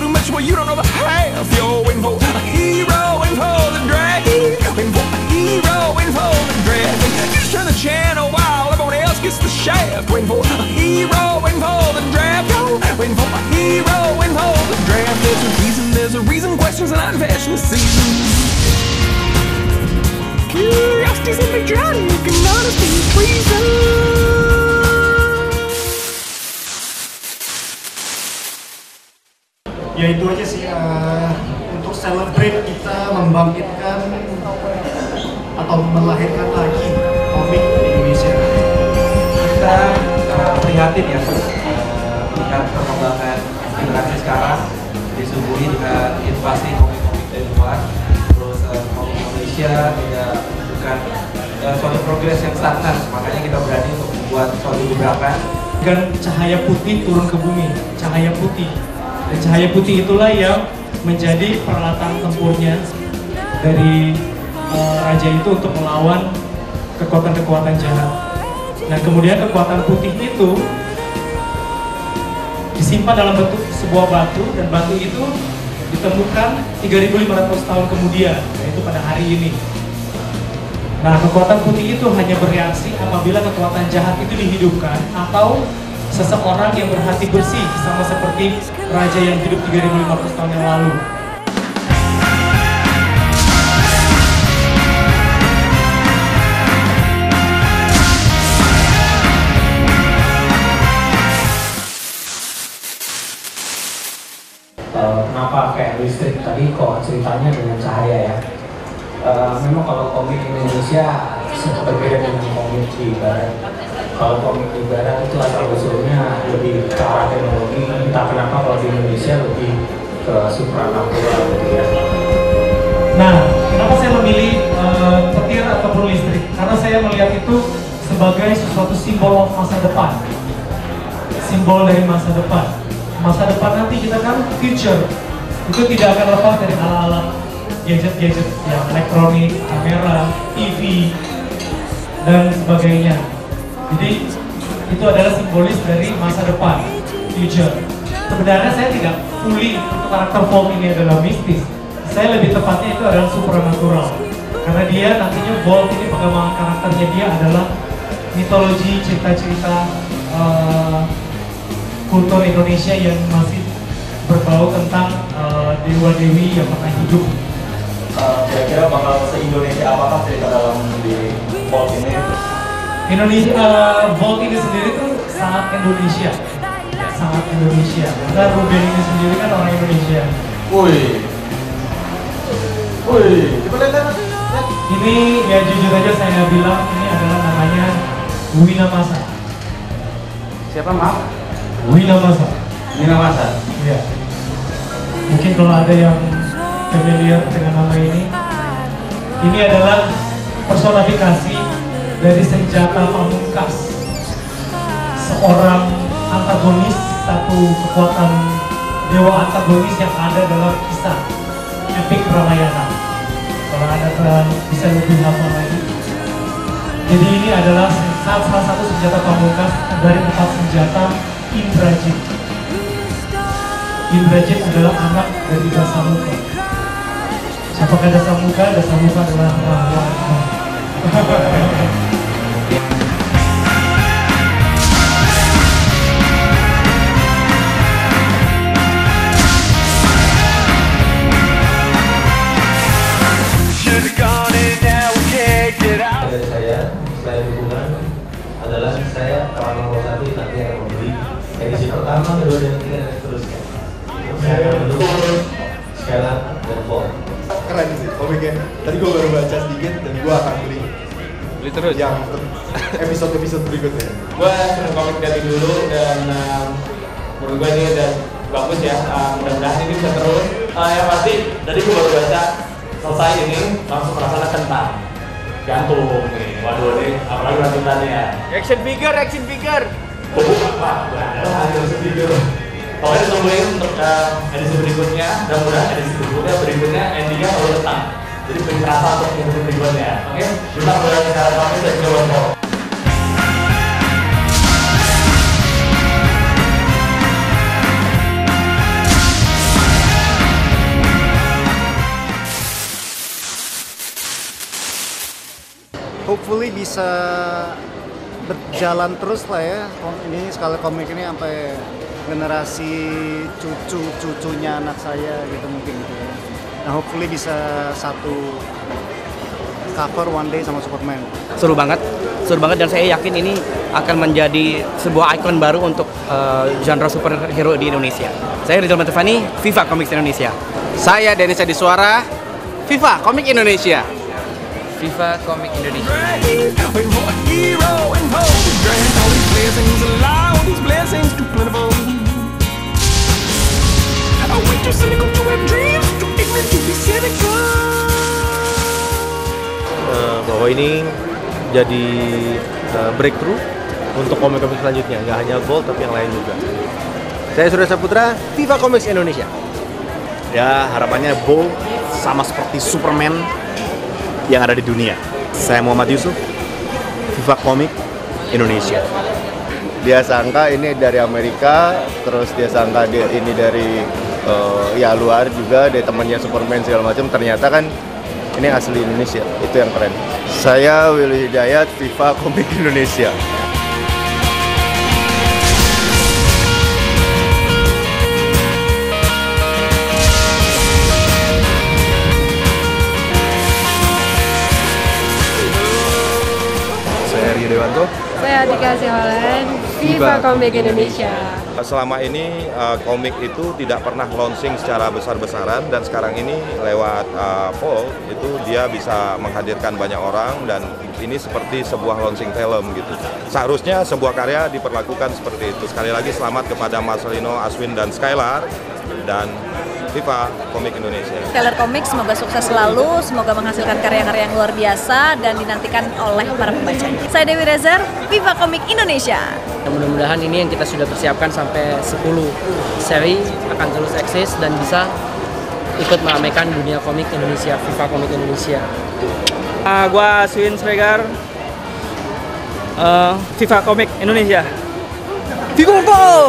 too much, well you don't know the half. You're waiting for a hero, waiting for the dragon, waiting for a hero, waiting for the dragon. You just turn the channel while everyone else gets the shaft. Waiting for a hero, waiting for the draft. Waiting for a hero, waiting for the draft. There's a reason, questions are not fashion season. Curiosity's in the drowning, you can honestly reason. Ya itu aja sih, untuk celebrate kita membangkitkan atau melahirkan lagi komik di Indonesia. Kita prihatin ya melihat perkembangan generasi sekarang disuguhi dengan invasi komik-komik dari luar, terus komik Indonesia tidak menunjukkan suatu progres yang stagnan, makanya kita berani untuk membuat suatu gebrakan. Dan cahaya putih turun ke bumi, cahaya putih. Dan cahaya putih itulah yang menjadi peralatan tempurnya dari raja itu untuk melawan kekuatan-kekuatan jahat. Nah kemudian kekuatan putih itu disimpan dalam bentuk sebuah batu, dan batu itu ditemukan 3.500 tahun kemudian, yaitu pada hari ini. Nah kekuatan putih itu hanya bereaksi apabila kekuatan jahat itu dihidupkan atau seseorang yang berhati bersih, sama seperti raja yang hidup 3.500 tahun yang lalu. Kenapa kayak listrik tadi kok ceritanya dengan cahaya ya? Memang kalau komik Indonesia berbeda dengan komik di Barat. Kalau komik di Barat itu asal usulnya lebih ke arah teknologi, entah kenapa kalau di Indonesia lebih ke supranatural gitu ya. Nah, kenapa saya memilih petir ataupun listrik? Karena saya melihat itu sebagai sesuatu simbol masa depan. Simbol dari masa depan. Masa depan nanti kita kan future. Itu tidak akan lepas dari alat-alat gadget-gadget yang elektronik, kamera, TV, dan sebagainya. Jadi itu adalah simbolis dari masa depan, future. Sebenarnya saya tidak fully untuk karakter Volt ini adalah mistis. Saya lebih tepatnya itu adalah supernatural. Karena dia nantinya Volt ini pengembangan karakternya dia adalah mitologi, cerita-cerita kultur Indonesia yang masih berbau tentang dewa-dewi yang pernah hidup. Kira-kira bakal se-Indonesia apakah cerita dalam di Volt ini? Indonesia, Volt ini sendiri tuh sangat Indonesia, sangat Indonesia. Karena Ruben ini sendiri kan orang Indonesia. Wih, coba lihat. Ini ya jujur aja saya bilang ini adalah namanya Winamasa. Siapa maaf? Winamasa. Winamasa. Iya. Mungkin kalau ada yang familiar dengan nama ini adalah personifikasi dari senjata pamungkas seorang antagonis, satu kekuatan dewa antagonis yang ada dalam kisah epik Ramayana. Kalau ada bisa lebih hafal lagi. Jadi ini adalah salah satu senjata pamungkas dari 4 senjata Indrajit. Indrajit adalah anak dari Dasamuka. Siapakah Dasamuka? Dasamuka adalah Rahwana. Dari saya, selain dukungan adalah saya kalau nomor 1 nanti akan membeli edisi pertama, kedua, dan ketiga, dan seterusnya. Saya akan mendukung Skala dan Volt. Keren sih komiknya. Tadi gue baru baca sedikit dan gue akan beli terus yang episode berikutnya. Gue seneng komik dari dulu dan menurut gue ini udah bagus ya. Mudah-mudahan ini bisa terus. Yang pasti tadi gue baru baca selesai ini langsung merasakan kentang jantung nih. Waduh nih, apalagi lanjutannya. Action figure. Wah, action figure. Pokoknya tungguin untuk edisi berikutnya, dan mudah edisi berikutnya endingnya selalu tetap. Jadi beri terasa untuk edisi berikutnya. Oke, kita mulai secara kami dan coba. hopefully bisa berjalan terus lah ya. Ini sekali komik ini sampai generasi cucunya anak saya gitu mungkin gitu ya. Nah hopefully bisa satu cover one day sama Superman. Seru banget dan saya yakin ini akan menjadi sebuah ikon baru untuk genre superhero di Indonesia. Saya Rizal Mantovani, Viva Comics Indonesia. Saya Denis Adiswara, Viva Comics Indonesia. Viva Comics Indonesia. Waiting for a hero in holy grail. All these blessings allow these blessings too plentiful. I went too cynical to have dreams, too ignorant to be cynical. Bahwa ini jadi breakthrough untuk komik-komik selanjutnya, nggak hanya Gold tapi yang lain juga. Saya Surya Saputra, Viva Comics Indonesia. Ya harapannya bold sama seperti Superman yang ada di dunia. Saya Muhammad Yusuf, Viva Comics Indonesia. Dia sangka ini dari Amerika, terus dia sangka ini dari ya luar juga, dari temannya Superman segala macam. Ternyata kan ini asli Indonesia, itu yang keren. Saya Willy Hidayat, Viva Comics Indonesia. Dewanto. Saya Atika Siholan, Viva Comics Indonesia. Selama ini komik itu tidak pernah launching secara besar-besaran, dan sekarang ini lewat Fall itu dia bisa menghadirkan banyak orang, dan ini seperti sebuah launching film gitu. Seharusnya sebuah karya diperlakukan seperti itu. Sekali lagi selamat kepada Marcelino, Aswin, dan Skylar, dan Viva Comics Indonesia. Skylar Comics semoga sukses selalu, semoga menghasilkan karya-karya yang luar biasa dan dinantikan oleh para pembacanya. Saya Dewi Rezer, Viva Comics Indonesia. Mudah-mudahan ini yang kita sudah persiapkan sampai 10 seri akan terus eksis dan bisa ikut meramaikan dunia komik Indonesia, Viva Comics Indonesia. Gua Swin Sregar, Viva Comics Indonesia. Viva!